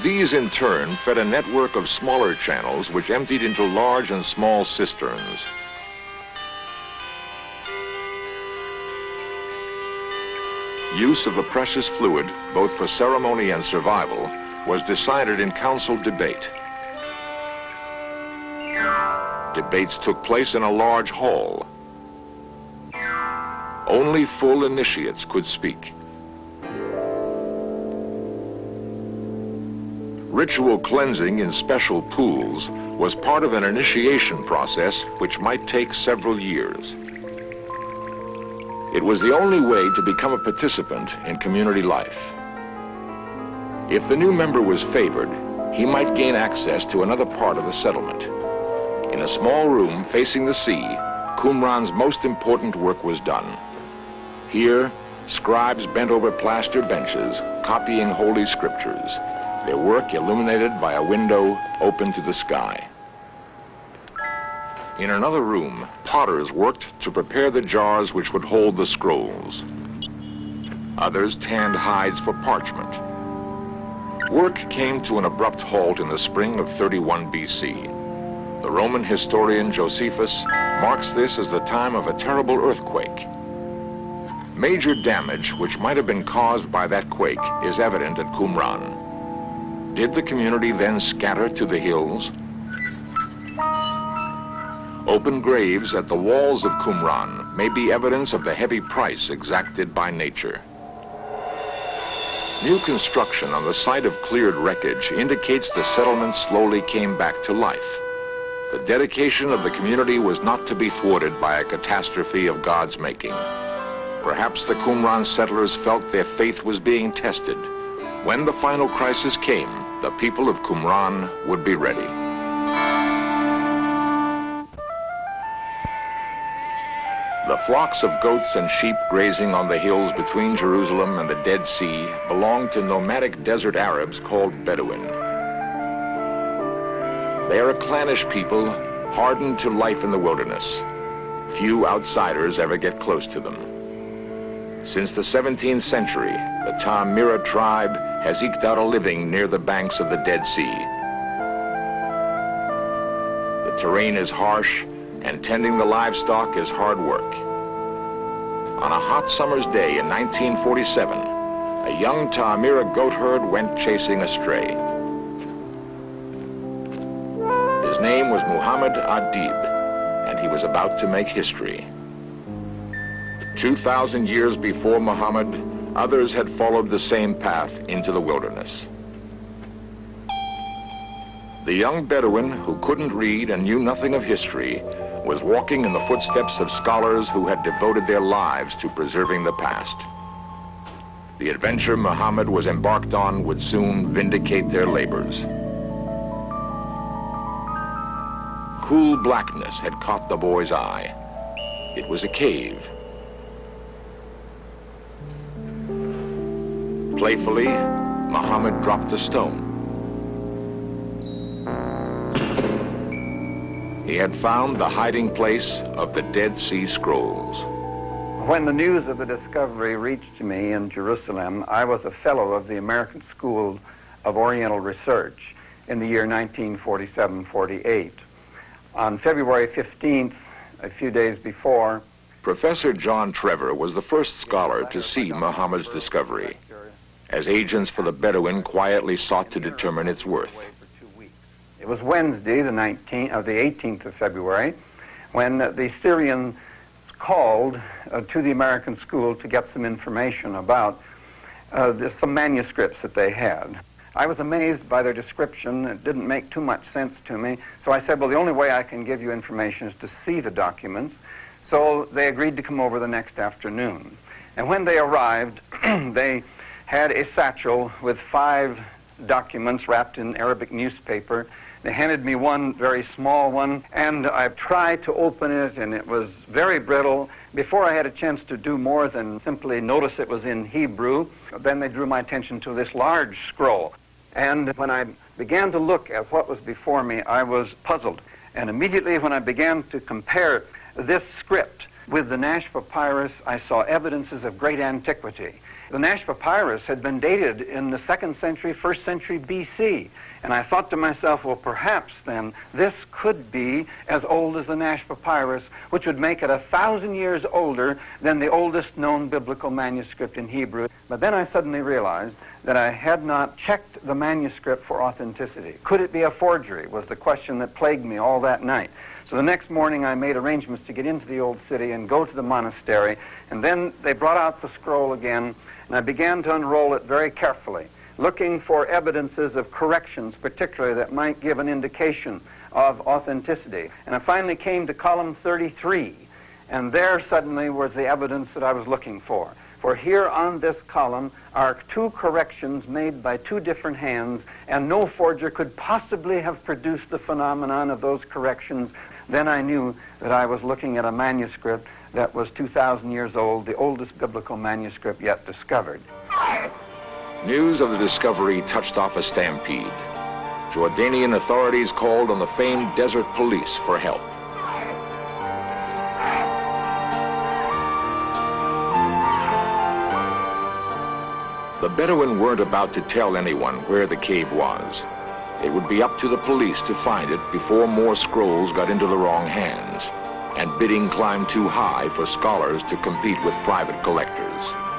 These, in turn, fed a network of smaller channels which emptied into large and small cisterns. Use of the precious fluid, both for ceremony and survival, was decided in council debate. Debates took place in a large hall. Only full initiates could speak. Ritual cleansing in special pools was part of an initiation process which might take several years. It was the only way to become a participant in community life. If the new member was favored, he might gain access to another part of the settlement. In a small room facing the sea, Qumran's most important work was done. Here, scribes bent over plaster benches, copying holy scriptures, their work illuminated by a window open to the sky. In another room, potters worked to prepare the jars which would hold the scrolls. Others tanned hides for parchment. Work came to an abrupt halt in the spring of 31 BC. The Roman historian Josephus marks this as the time of a terrible earthquake. Major damage which might have been caused by that quake is evident at Qumran. Did the community then scatter to the hills? Open graves at the walls of Qumran may be evidence of the heavy price exacted by nature. New construction on the site of cleared wreckage indicates the settlement slowly came back to life. The dedication of the community was not to be thwarted by a catastrophe of God's making. Perhaps the Qumran settlers felt their faith was being tested. When the final crisis came, the people of Qumran would be ready. The flocks of goats and sheep grazing on the hills between Jerusalem and the Dead Sea belonged to nomadic desert Arabs called Bedouin. They are a clannish people, hardened to life in the wilderness. Few outsiders ever get close to them. Since the 17th century, the Ta'amira tribe has eked out a living near the banks of the Dead Sea. The terrain is harsh, and tending the livestock is hard work. On a hot summer's day in 1947, a young Ta'amira goat herd went chasing a stray. His name was Muhammad Adib, and he was about to make history. 2,000 years before Muhammad, others had followed the same path into the wilderness. The young Bedouin, who couldn't read and knew nothing of history, was walking in the footsteps of scholars who had devoted their lives to preserving the past. The adventure Muhammad was embarked on would soon vindicate their labors. Cool blackness had caught the boy's eye. It was a cave. Playfully, Muhammad dropped a stone. He had found the hiding place of the Dead Sea Scrolls. When the news of the discovery reached me in Jerusalem, I was a fellow of the American School of Oriental Research in the year 1947-48. On February 15th, a few days before, Professor John Trevor was the first scholar to see Muhammad's discovery, as agents for the Bedouin quietly sought to determine its worth. It was Wednesday, the 18th of February, when the Syrians called to the American school to get some information about some manuscripts that they had. I was amazed by their description. It didn't make too much sense to me. So I said, well, the only way I can give you information is to see the documents. So they agreed to come over the next afternoon. And when they arrived, they had a satchel with 5 documents wrapped in Arabic newspaper. They handed me one very small one, and I tried to open it, and it was very brittle. Before I had a chance to do more than simply notice it was in Hebrew, then they drew my attention to this large scroll. And when I began to look at what was before me, I was puzzled. And immediately when I began to compare this script with the Nash papyrus, I saw evidences of great antiquity. The Nash Papyrus had been dated in the 2nd century, 1st century BC. And I thought to myself, well, perhaps then this could be as old as the Nash Papyrus, which would make it 1,000 years older than the oldest known biblical manuscript in Hebrew. But then I suddenly realized that I had not checked the manuscript for authenticity. Could it be a forgery, was the question that plagued me all that night. So the next morning I made arrangements to get into the old city and go to the monastery, and then they brought out the scroll again, and I began to unroll it very carefully, looking for evidences of corrections, particularly that might give an indication of authenticity. And I finally came to column 33, and there suddenly was the evidence that I was looking for. For here on this column are 2 corrections made by 2 different hands, and no forger could possibly have produced the phenomenon of those corrections. Then I knew that I was looking at a manuscript that was 2,000 years old, the oldest biblical manuscript yet discovered. News of the discovery touched off a stampede. Jordanian authorities called on the famed desert police for help. The Bedouin weren't about to tell anyone where the cave was. It would be up to the police to find it before more scrolls got into the wrong hands, and bidding climbed too high for scholars to compete with private collectors.